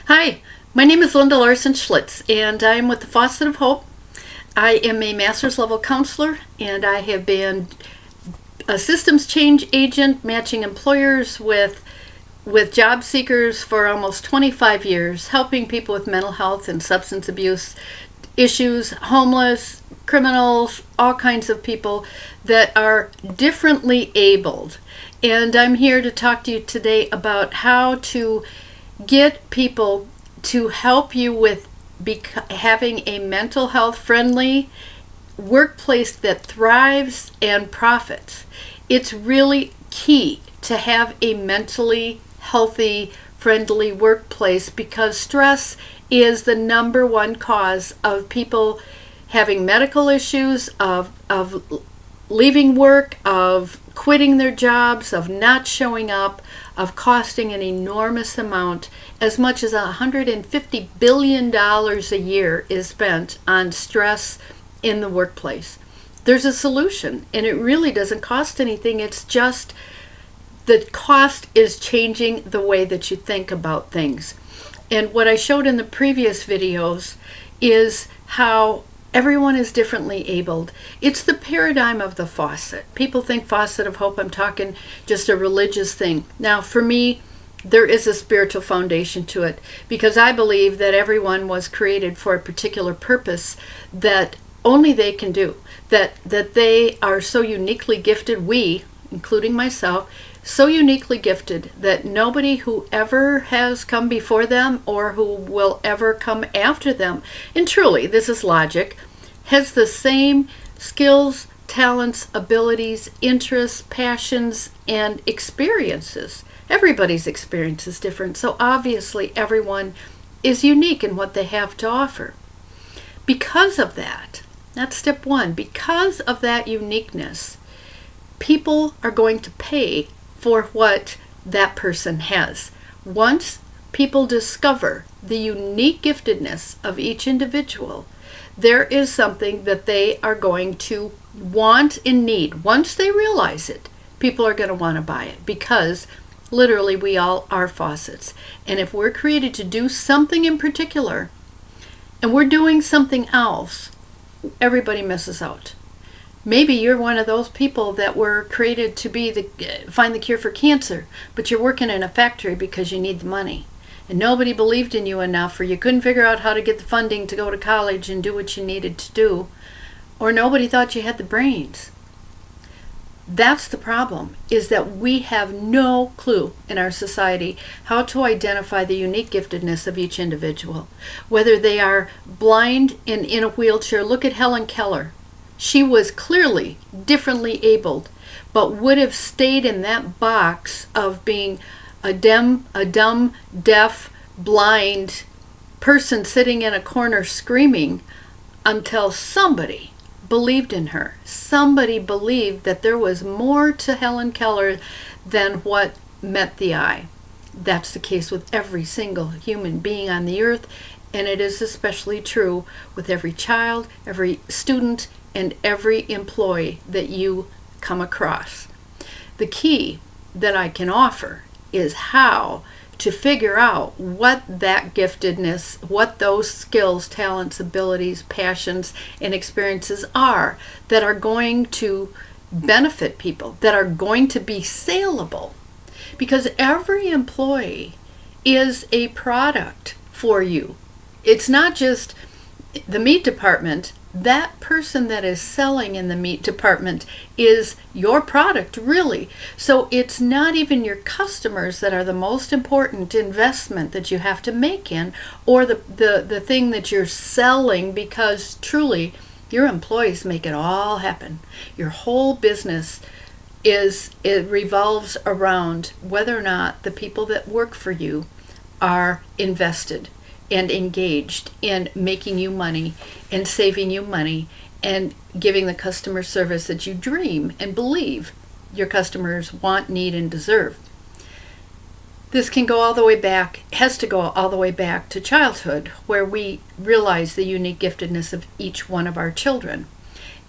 Hi, my name is Linda Larson Schlitz, and I'm with the Faucet of Hope. I am a master's level counselor, and I have been a systems change agent matching employers with job seekers for almost 25 years, helping people with mental health and substance abuse issues, homeless, criminals, all kinds of people that are differently abled. And I'm here to talk to you today about how to get people to help you with having a mental health friendly workplace that thrives and profits. It's really key to have a mentally healthy, friendly workplace because stress is the number one cause of people having medical issues, of leaving work, of quitting their jobs, of not showing up, of costing an enormous amount. As much as $150 billion a year is spent on stress in the workplace. There's a solution, and it really doesn't cost anything. It's just the cost is changing the way that you think about things. And what I showed in the previous videos is how everyone is differently abled. It's the paradigm of the faucet. People think Faucet of Hope, I'm talking just a religious thing. Now, for me, there is a spiritual foundation to it because I believe that everyone was created for a particular purpose that only they can do. That they are so uniquely gifted, we, including myself, so uniquely gifted that nobody who ever has come before them or who will ever come after them, and truly, this is logic, has the same skills, talents, abilities, interests, passions, and experiences. Everybody's experience is different, so obviously everyone is unique in what they have to offer. Because of that, that's step one, because of that uniqueness, people are going to pay for what that person has. Once people discover the unique giftedness of each individual, there is something that they are going to want and need. Once they realize it, people are going to want to buy it because literally we all are faucets. And if we're created to do something in particular and we're doing something else, everybody misses out. Maybe you're one of those people that were created to find the cure for cancer, but you're working in a factory because you need the money. And nobody believed in you enough, or you couldn't figure out how to get the funding to go to college and do what you needed to do, or nobody thought you had the brains. That's the problem, is that we have no clue in our society how to identify the unique giftedness of each individual. Whether they are blind and in a wheelchair, look at Helen Keller. She was clearly differently abled, but would have stayed in that box of being a dumb, deaf, blind person sitting in a corner screaming until somebody believed in her. Somebody believed that there was more to Helen Keller than what met the eye. That's the case with every single human being on the earth, and it is especially true with every child, every student, and every employee that you come across. The key that I can offer is how to figure out what that giftedness, what those skills, talents, abilities, passions, and experiences are that are going to benefit people, that are going to be saleable. Because every employee is a product for you. It's not just the meat department. That person that is selling in the meat department is your product, really. So it's not even your customers that are the most important investment that you have to make in, or the thing that you're selling, because truly your employees make it all happen. Your whole business it revolves around whether or not the people that work for you are invested and engaged in making you money and saving you money and giving the customer service that you dream and believe your customers want, need, and deserve. This can go all the way back, has to go all the way back to childhood, where we realize the unique giftedness of each one of our children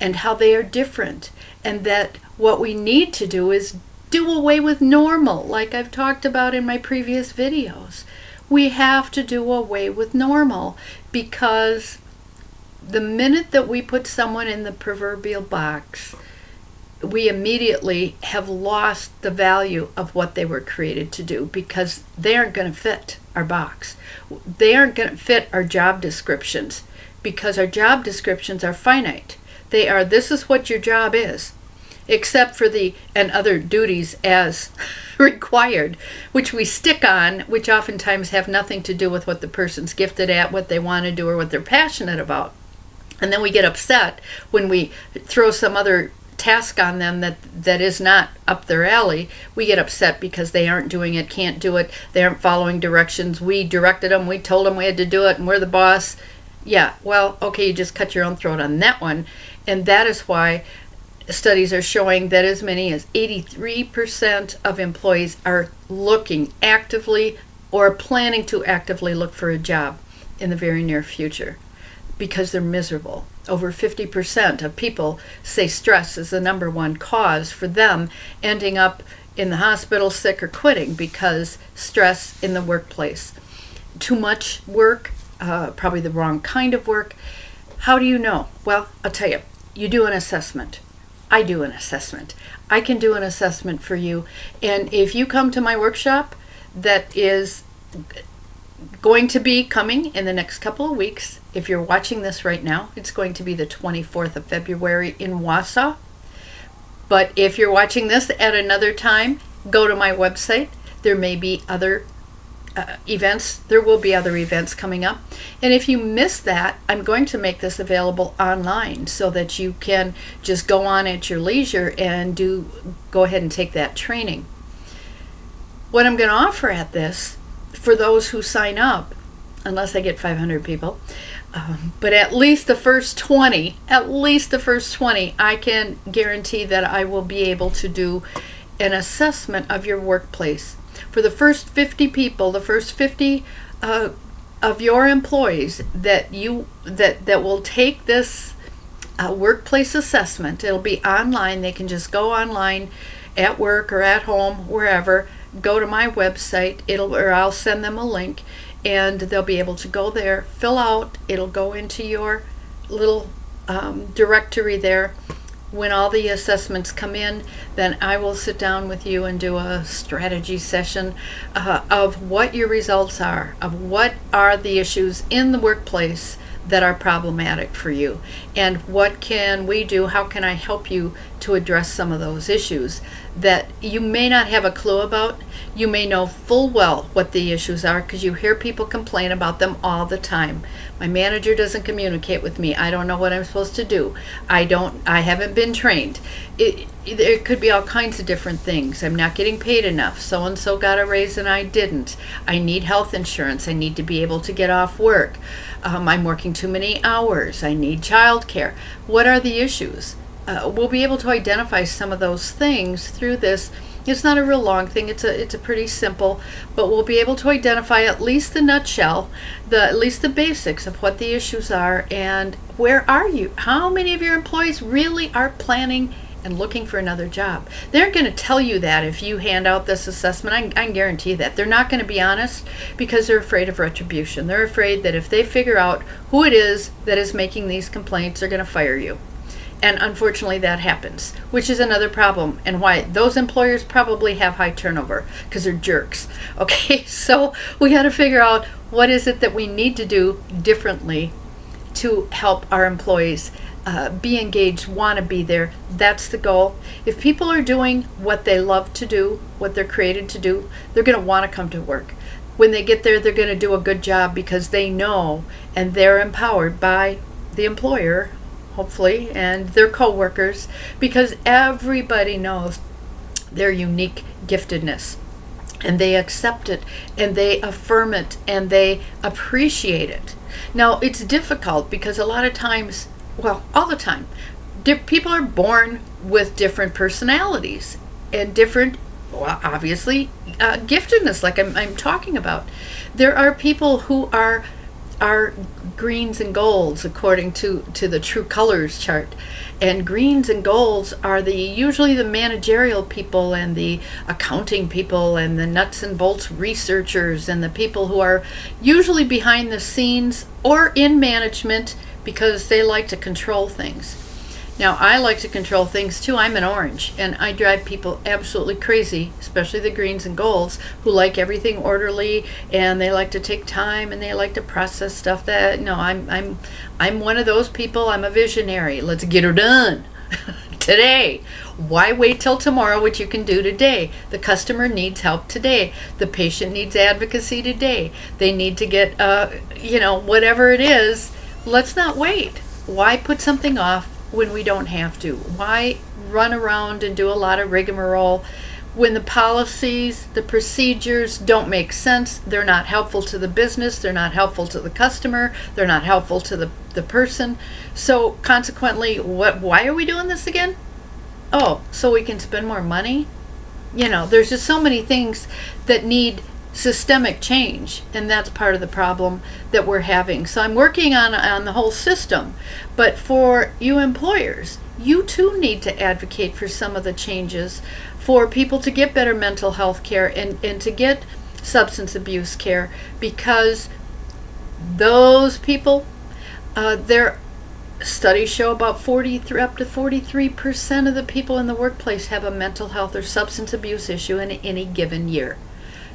and how they are different, and that what we need to do is do away with normal, like I've talked about in my previous videos. We have to do away with normal, because the minute that we put someone in the proverbial box, we immediately have lost the value of what they were created to do, because they aren't going to fit our box. They aren't going to fit our job descriptions, because our job descriptions are finite. They are, this is what your job is, except for the and other duties as required, which we stick on, which oftentimes have nothing to do with what the person's gifted at, what they want to do, or what they're passionate about. And then we get upset when we throw some other task on them that is not up their alley. We get upset because they aren't doing it, can't do it, they aren't following directions. We directed them, we told them we had to do it, and we're the boss. Yeah, well, okay, you just cut your own throat on that one. And that is why studies are showing that as many as 83% of employees are looking actively or planning to actively look for a job in the very near future, because they're miserable. Over 50% of people say stress is the number one cause for them ending up in the hospital sick or quitting, because stress in the workplace. Too much work, probably the wrong kind of work. How do you know? Well, I'll tell you. You do an assessment. I do an assessment. I can do an assessment for you. And if you come to my workshop that is going to be coming in the next couple of weeks, if you're watching this right now, it's going to be the 24th of February in Wausau. But if you're watching this at another time, go to my website. There may be other events. There will be other events coming up. And if you miss that, I'm going to make this available online so that you can just go on at your leisure and go ahead and take that training. What I'm going to offer at this, for those who sign up, unless I get 500 people, but at least the first 20, I can guarantee that I will be able to do an assessment of your workplace. For the first 50 people, the first 50 of your employees that will take this workplace assessment. It'll be online. They can just go online at work or at home, wherever. Go to my website. Or I'll send them a link, and they'll be able to go there, fill out. It'll go into your little directory there. When all the assessments come in, then I will sit down with you and do a strategy session of what your results are, of what are the issues in the workplace that are problematic for you, and what can we do, how can I help you to address some of those issues that you may not have a clue about. You may know full well what the issues are, because you hear people complain about them all the time. My manager doesn't communicate with me. I don't know what I'm supposed to do. I haven't been trained. It could be all kinds of different things. I'm not getting paid enough. So-and-so got a raise and I didn't. I need health insurance. I need to be able to get off work. I'm working too many hours. I need childcare. What are the issues? We'll be able to identify some of those things through this. It's not a real long thing. It's a pretty simple, but we'll be able to identify at least the nutshell, at least the basics of what the issues are, and where are you? How many of your employees really are planning and looking for another job? They're going to tell you that if you hand out this assessment. I can guarantee that. They're not going to be honest, because they're afraid of retribution. They're afraid that if they figure out who it is that is making these complaints, they're going to fire you. And unfortunately that happens, which is another problem, and why those employers probably have high turnover, because they're jerks. Okay, so we got to figure out what is it that we need to do differently to help our employees be engaged, want to be there. That's the goal. If people are doing what they love to do, what they're created to do, they're going to want to come to work. When they get there, they're going to do a good job, because they know and they're empowered by the employer, hopefully, and their co-workers, because everybody knows their unique giftedness, and they accept it, and they affirm it, and they appreciate it. Now, it's difficult because a lot of times, well, all the time, people are born with different personalities and different, well, obviously, giftedness, like I'm talking about. There are people who are are greens and golds according to the true colors chart. And greens and golds are usually the managerial people and the accounting people and the nuts and bolts researchers and the people who are usually behind the scenes or in management because they like to control things. Now, I like to control things too. I'm an orange, and I drive people absolutely crazy, especially the greens and golds, who like everything orderly, and they like to take time, and they like to process stuff. I'm one of those people. I'm a visionary. Let's get her done today. Why wait till tomorrow what you can do today? The customer needs help today. The patient needs advocacy today. They need to get, whatever it is. Let's not wait. Why put something off when we don't have to? Why run around and do a lot of rigmarole when the policies, the procedures don't make sense? They're not helpful to the business, they're not helpful to the customer, they're not helpful to the person. So consequently, why are we doing this again? Oh, so we can spend more money? There's just so many things that need systemic change, and that's part of the problem that we're having. So I'm working on the whole system, but for you employers, you too need to advocate for some of the changes for people to get better mental health care and to get substance abuse care, because those people, their studies show about 43 up to 43% of the people in the workplace have a mental health or substance abuse issue in any given year.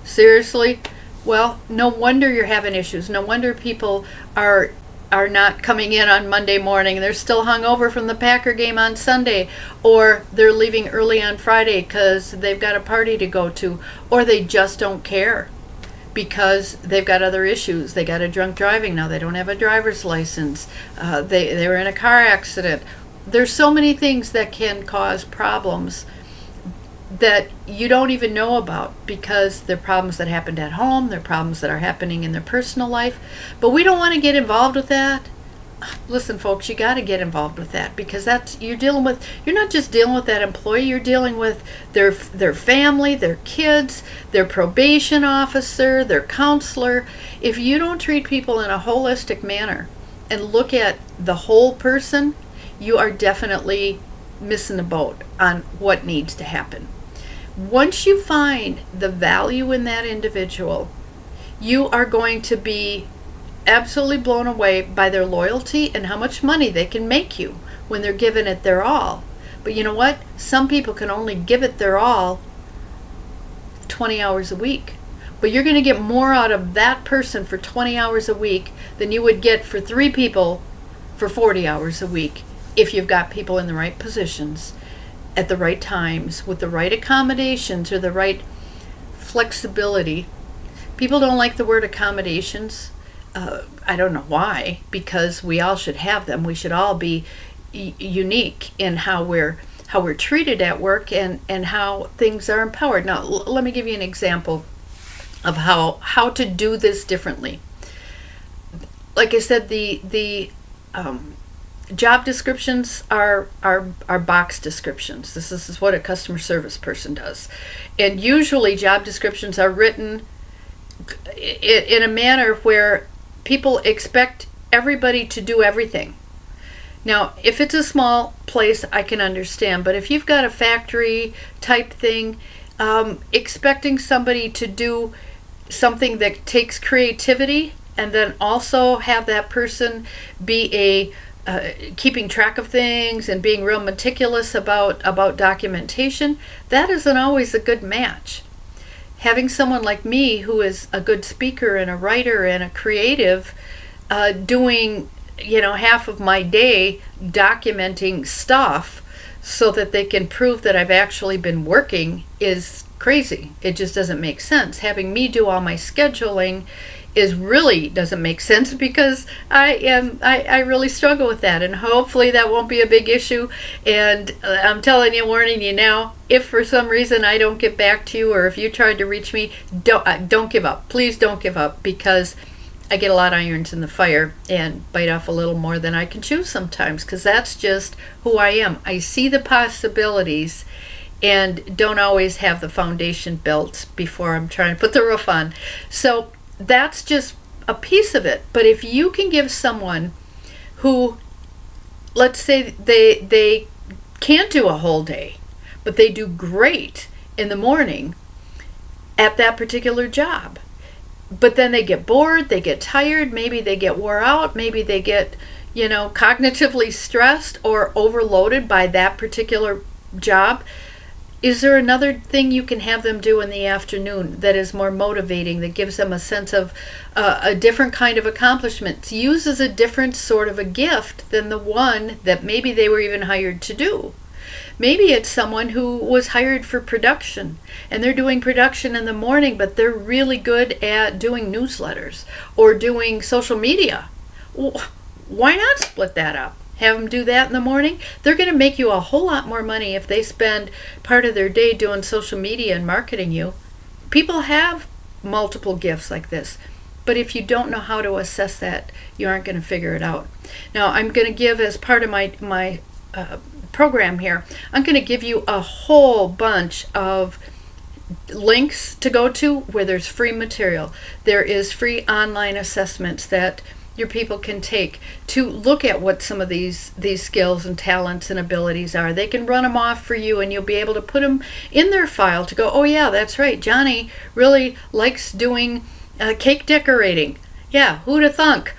Seriously? Well, no wonder you're having issues. No wonder people are not coming in on Monday morning. They're still hungover from the Packer game on Sunday, or they're leaving early on Friday because they've got a party to go to, or they just don't care because they've got other issues. They got a drunk driving now. They don't have a driver's license. They were in a car accident. There's so many things that can cause problems that you don't even know about, because they're problems that happened at home, they're problems that are happening in their personal life, but we don't want to get involved with that. Listen, folks, you got to get involved with that, because you're not just dealing with that employee, you're dealing with their family, their kids, their probation officer, their counselor. If you don't treat people in a holistic manner and look at the whole person, you are definitely missing the boat on what needs to happen. Once you find the value in that individual, you are going to be absolutely blown away by their loyalty and how much money they can make you when they're giving it their all. But you know what? Some people can only give it their all 20 hours a week. But you're going to get more out of that person for 20 hours a week than you would get for 3 people for 40 hours a week if you've got people in the right positions at the right times with the right accommodations or the right flexibility. People don't like the word accommodations. I don't know why, because we all should have them. We should all be unique in how we're treated at work and how things are empowered. Now, let me give you an example of how to do this differently. Like I said, the job descriptions are box descriptions. This is what a customer service person does. And usually job descriptions are written in a manner where people expect everybody to do everything. Now, if it's a small place, I can understand. But if you've got a factory type thing, expecting somebody to do something that takes creativity and then also have that person be keeping track of things and being real meticulous about documentation, that isn't always a good match. Having someone like me, who is a good speaker and a writer and a creative, doing half of my day documenting stuff so that they can prove that I've actually been working is crazy. It just doesn't make sense. Having me do all my scheduling really doesn't make sense, because I really struggle with that, and hopefully that won't be a big issue. And I'm telling you, warning you now, if for some reason I don't get back to you, or if you tried to reach me, don't give up. Please don't give up, because I get a lot of irons in the fire and bite off a little more than I can chew sometimes, because that's just who I am. I see the possibilities and don't always have the foundation built before I'm trying to put the roof on. So that's just a piece of it. But if you can give someone who, let's say they can't do a whole day, but they do great in the morning at that particular job, but then they get bored, they get tired, maybe they get wore out, maybe they get, cognitively stressed or overloaded by that particular job. Is there another thing you can have them do in the afternoon that is more motivating, that gives them a sense of a different kind of accomplishment, uses a different sort of a gift than the one that maybe they were even hired to do? Maybe it's someone who was hired for production and they're doing production in the morning, but they're really good at doing newsletters or doing social media. Why not split that up? Have them do that in the morning. They're going to make you a whole lot more money if they spend part of their day doing social media and marketing you. People have multiple gifts like this, but if you don't know how to assess that, you aren't going to figure it out. Now, I'm going to give, as part of my program here, I'm going to give you a whole bunch of links to go to where there's free material. There is free online assessments that your people can take to look at what some of these skills and talents and abilities are. They can run them off for you, and you'll be able to put them in their file to go, oh yeah, that's right, Johnny really likes doing cake decorating. Yeah, who'd have thunk?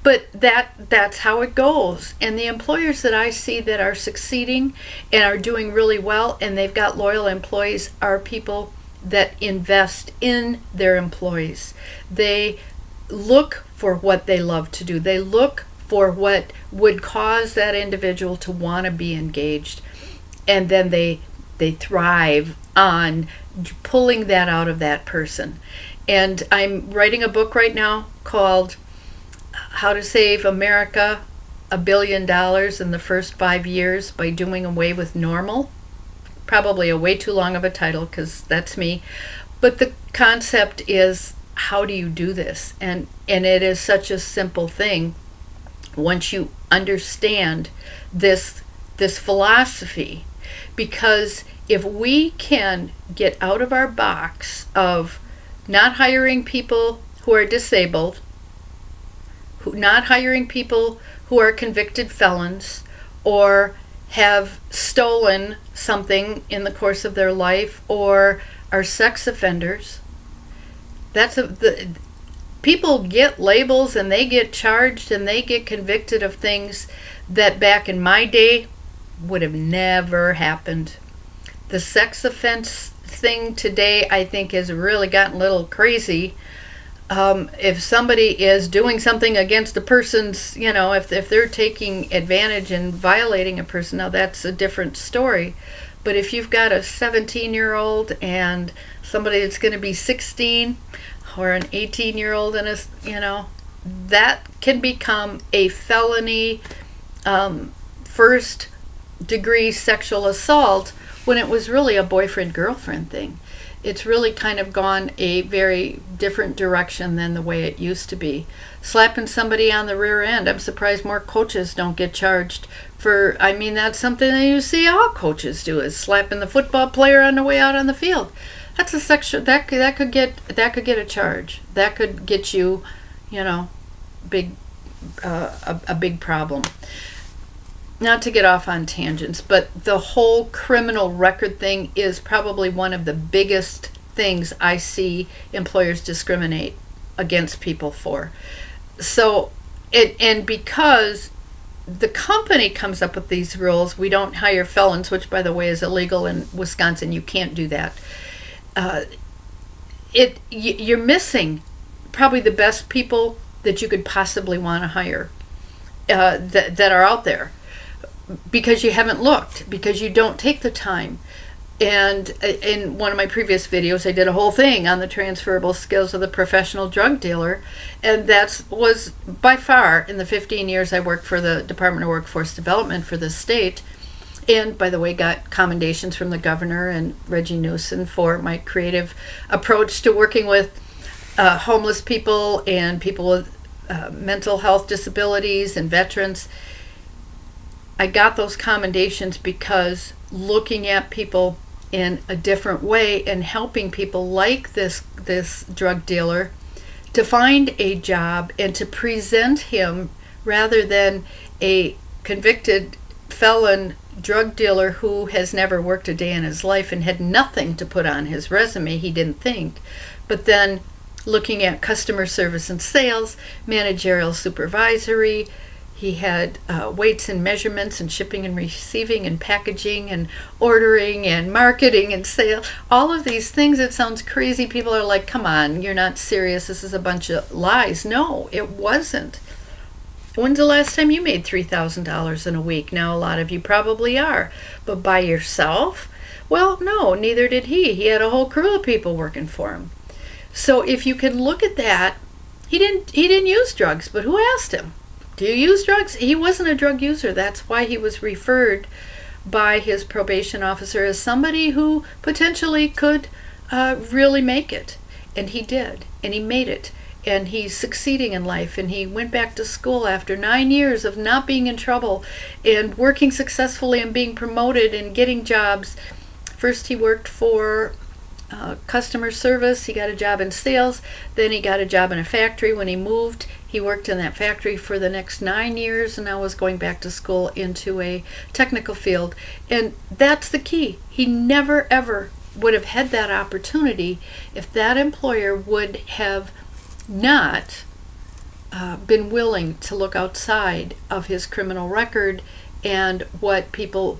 But that's how it goes. And the employers that I see that are succeeding and are doing really well and they've got loyal employees are people that invest in their employees. They look for what they love to do. They look for what would cause that individual to want to be engaged. And then they thrive on pulling that out of that person. And I'm writing a book right now called How to Save America $1 billion in the First 5 Years by Doing Away with Normal. Probably a way too long of a title because that's me. But the concept is, how do you do this? And it is such a simple thing once you understand this philosophy. Because if we can get out of our box of not hiring people who are disabled, not hiring people who are convicted felons or have stolen something in the course of their life or are sex offenders, people get labels and they get charged and they get convicted of things that back in my day would have never happened. The sex offense thing today, I think, has really gotten a little crazy. If somebody is doing something against a person's, if they're taking advantage and violating a person, now that's a different story. But if you've got a 17-year-old and somebody that's going to be 16 or an 18-year-old and that can become a felony first degree sexual assault when it was really a boyfriend-girlfriend thing. It's really kind of gone a very different direction than the way it used to be. Slapping somebody on the rear end, I'm surprised more coaches don't get charged for, that's something that you see all coaches do, is slapping the football player on the way out on the field. That's a sexual, that could get a charge. That could get you, big a big problem. Not to get off on tangents, but the whole criminal record thing is probably one of the biggest things I see employers discriminate against people for. So, and because the company comes up with these rules, we don't hire felons, which by the way is illegal in Wisconsin. You can't do that. You're missing probably the best people that you could possibly want to hire that are out there. Because you haven't looked, because you don't take the time. And in one of my previous videos, I did a whole thing on the transferable skills of the professional drug dealer. And that was by far, in the 15 years I worked for the Department of Workforce Development for the state, and by the way, got commendations from the governor and Reggie Newsom for my creative approach to working with homeless people and people with mental health disabilities and veterans. I got those commendations because looking at people in a different way and helping people like this drug dealer to find a job and to present him rather than a convicted felon drug dealer who has never worked a day in his life and had nothing to put on his resume, he didn't think. But then looking at customer service and sales, managerial supervisory, he had weights and measurements and shipping and receiving and packaging and ordering and marketing and sales. All of these things, it sounds crazy. People are like, come on, you're not serious. This is a bunch of lies. No, it wasn't. When's the last time you made $3,000 in a week? Now, a lot of you probably are. But by yourself? Well, no, neither did he. He had a whole crew of people working for him. So if you can look at that, he didn't use drugs, but who asked him? Do you use drugs? He wasn't a drug user. That's why he was referred by his probation officer as somebody who potentially could really make it. And he did. And he made it. And he's succeeding in life. And he went back to school after 9 years of not being in trouble and working successfully and being promoted and getting jobs. First he worked for customer service. He got a job in sales. Then he got a job in a factory. When he moved, he worked in that factory for the next 9 years and now was going back to school into a technical field. And that's the key. He never ever would have had that opportunity if that employer would have not been willing to look outside of his criminal record and what people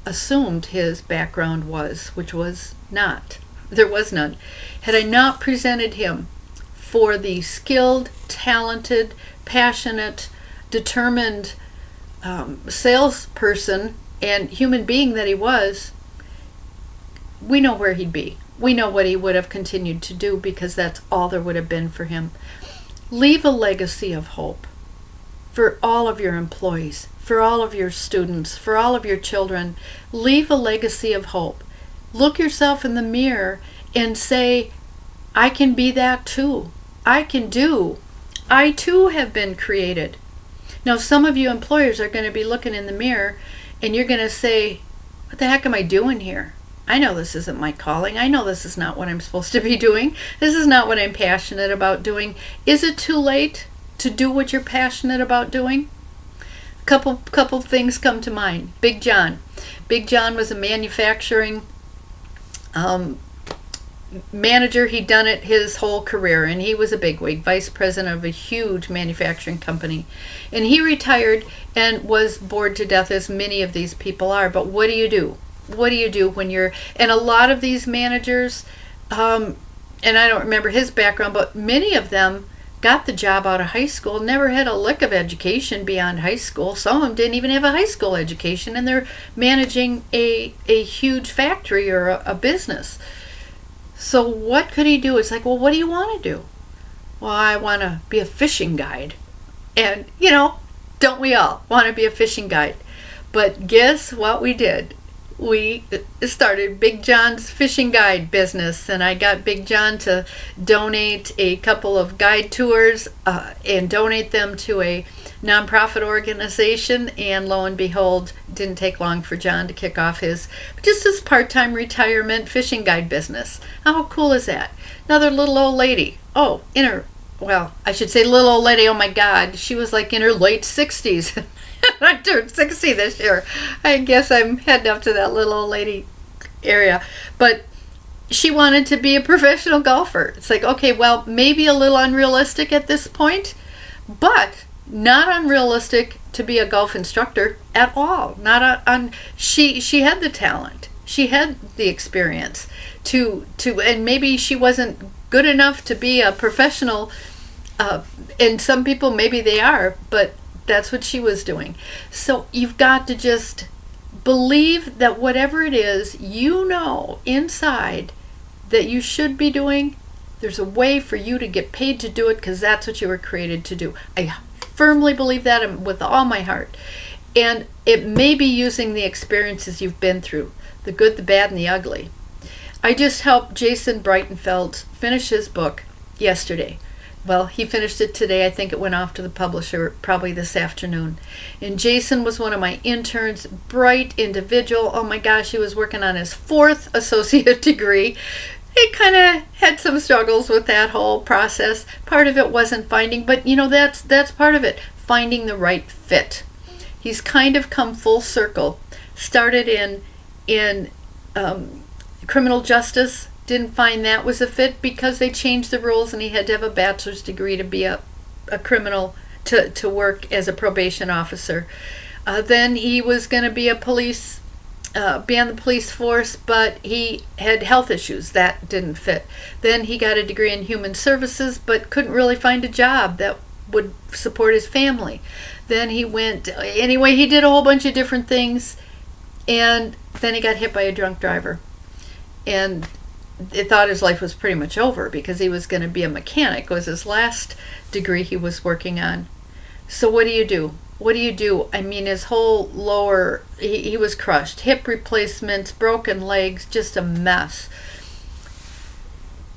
assumed his background was, which was not. There was none. Had I not presented him for the skilled, talented, passionate, determined salesperson and human being that he was, we know where he'd be. We know what he would have continued to do because that's all there would have been for him. Leave a legacy of hope for all of your employees, for all of your students, for all of your children. Leave a legacy of hope. Look yourself in the mirror and say, I can be that too. I can do. I too have been created. Now, some of you employers are going to be looking in the mirror and you're going to say, what the heck am I doing here? I know this isn't my calling. I know this is not what I'm supposed to be doing. This is not what I'm passionate about doing. Is it too late to do what you're passionate about doing? Couple things come to mind. Big John. Big John was a manufacturing manager. He'd done it his whole career, and he was a bigwig, vice president of a huge manufacturing company. And he retired and was bored to death, as many of these people are. But what do you do? What do you do when you're, and a lot of these managers, and I don't remember his background, but many of them got the job out of high school, never had a lick of education beyond high school. Some of them didn't even have a high school education, and they're managing a huge factory or a business. So what could he do? It's like, well, what do you want to do? Well, I want to be a fishing guide. And, don't we all want to be a fishing guide? But guess what we did? We started Big John's fishing guide business, and I got Big John to donate a couple of guide tours and donate them to a nonprofit organization, and lo and behold, didn't take long for John to kick off his part-time retirement fishing guide business. How cool is that? Another little old lady. Oh, I should say little old lady, oh my God, she was like in her late 60s. I turned 60 this year. I guess I'm heading up to that little old lady area. But she wanted to be a professional golfer. It's like, okay, well, maybe a little unrealistic at this point, but not unrealistic to be a golf instructor at all. She had the talent. She had the experience to and maybe she wasn't good enough to be a professional, and some people maybe they are, but that's what she was doing. So you've got to just believe that whatever it is inside that you should be doing, there's a way for you to get paid to do it because that's what you were created to do. I firmly believe that with all my heart. And it may be using the experiences you've been through, the good, the bad, and the ugly. I just helped Jason Breitenfeld finish his book yesterday. Well, he finished it today. I think it went off to the publisher probably this afternoon. And Jason was one of my interns, bright individual. Oh my gosh, he was working on his 4th associate degree. it kind of had some struggles with that whole process. Part of it wasn't finding, but that's part of it, finding the right fit. He's kind of come full circle. Started in criminal justice, didn't find that was a fit because they changed the rules and he had to have a bachelor's degree to be a criminal, to work as a probation officer. Then he was going to be a police, be on the police force, but he had health issues. That didn't fit. Then he got a degree in human services, but couldn't really find a job that would support his family. Then he went, anyway, he did a whole bunch of different things, and then he got hit by a drunk driver. And it thought his life was pretty much over because he was going to be a mechanic. It was his last degree he was working on. So what do you do? What do you do? I mean, his whole lower, he was crushed. Hip replacements, broken legs, just a mess.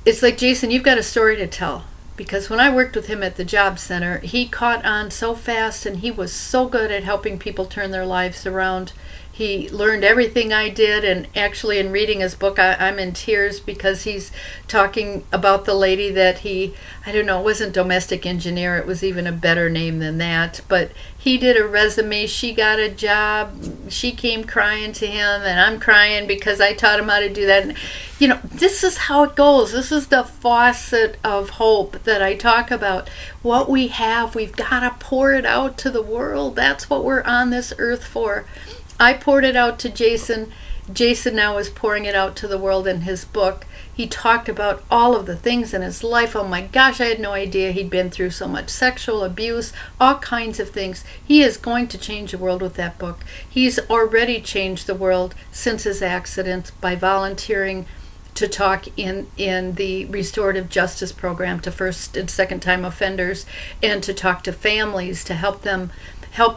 It's like, Jason, you've got a story to tell. Because when I worked with him at the job center, he caught on so fast and he was so good at helping people turn their lives around. He learned everything I did, and actually in reading his book, I'm in tears because he's talking about the lady that he, I don't know, it wasn't domestic engineer, it was even a better name than that, but he did a resume, she got a job, she came crying to him, and I'm crying because I taught him how to do that. And, this is how it goes. This is the faucet of hope that I talk about. What we have, we've got to pour it out to the world. That's what we're on this earth for. I poured it out to Jason. Jason now is pouring it out to the world in his book. He talked about all of the things in his life. Oh my gosh, I had no idea he'd been through so much sexual abuse, all kinds of things. He is going to change the world with that book. He's already changed the world since his accident by volunteering to talk in the restorative justice program to first and second time offenders, and to talk to families to help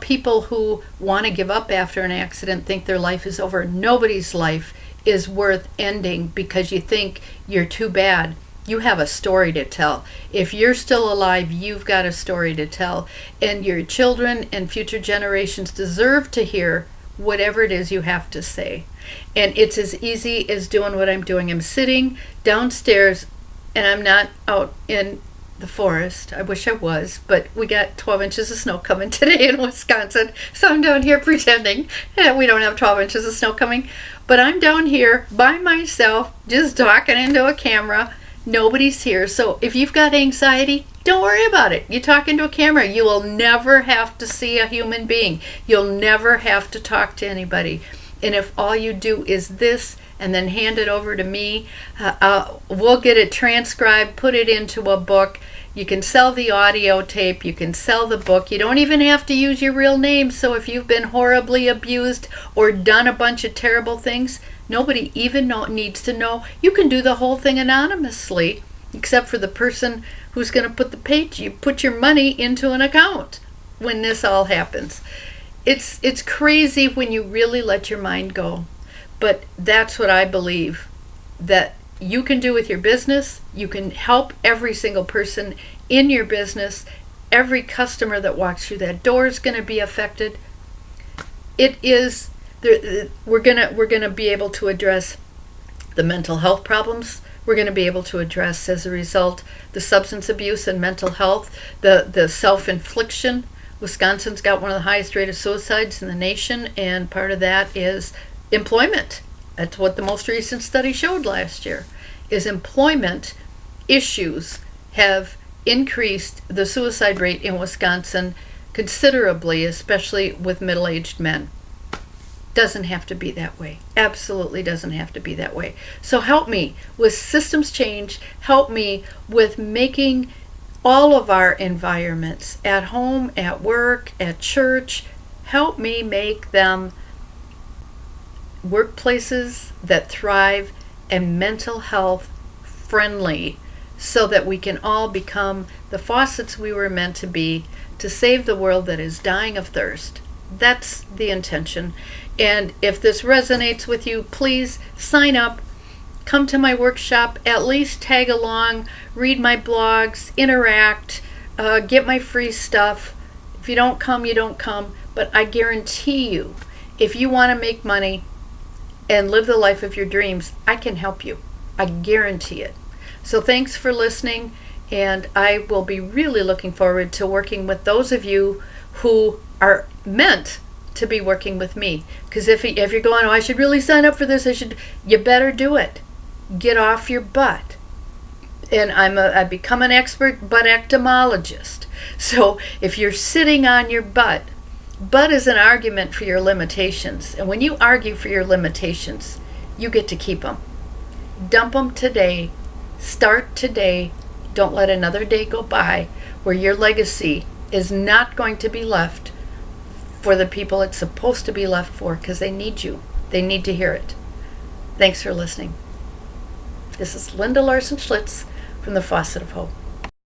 people who want to give up after an accident, think their life is over. Nobody's life is worth ending because you think you're too bad. You have a story to tell. If you're still alive, you've got a story to tell. And your children and future generations deserve to hear whatever it is you have to say. And it's as easy as doing what I'm doing. I'm sitting downstairs and I'm not out in the forest. I wish I was, but we got 12 inches of snow coming today in Wisconsin, so I'm down here pretending that we don't have 12 inches of snow coming, but I'm down here by myself just talking into a camera. Nobody's here. So if you've got anxiety, don't worry about it. You talk into a camera. You will never have to see a human being. You'll never have to talk to anybody. And if all you do is this and then hand it over to me, we'll get it transcribed, put it into a book. You can sell the audio tape. You can sell the book. You don't even have to use your real name. So if you've been horribly abused or done a bunch of terrible things, nobody even needs to know. You can do the whole thing anonymously, except for the person who's going to put the page. You put your money into an account when this all happens. It's crazy when you really let your mind go. But that's what I believe that you can do with your business. You can help every single person in your business. Every customer that walks through that door is going to be affected. We're gonna be able to address the mental health problems. We're going to be able to address, as a result, the substance abuse and mental health, the self-infliction. Wisconsin's got one of the highest rate of suicides in the nation, and part of that is employment. That's what the most recent study showed last year, is employment issues have increased the suicide rate in Wisconsin considerably, especially with middle-aged men. Doesn't have to be that way. Absolutely doesn't have to be that way. So help me with systems change. Help me with making all of our environments, at home, at work, at church, help me make them workplaces that thrive and mental health friendly, so that we can all become the faucets we were meant to be, to save the world that is dying of thirst. That's the intention. And if this resonates with you, please sign up, come to my workshop, at least tag along, read my blogs, interact, get my free stuff. If you don't come, you don't come. But I guarantee you, if you want to make money and live the life of your dreams, I can help you. I guarantee it. So thanks for listening, and I will be really looking forward to working with those of you who are meant to be working with me. Because if you're going, oh, I should really sign up for this, you better do it. Get off your butt. And I've become an expert butt-ectomologist. So if you're sitting on your butt is an argument for your limitations. And when you argue for your limitations, you get to keep them. Dump them today. Start today. Don't let another day go by where your legacy is not going to be left for the people it's supposed to be left for, because they need you. They need to hear it. Thanks for listening. This is Linda Larson Schlitz from the Faucet of Hope.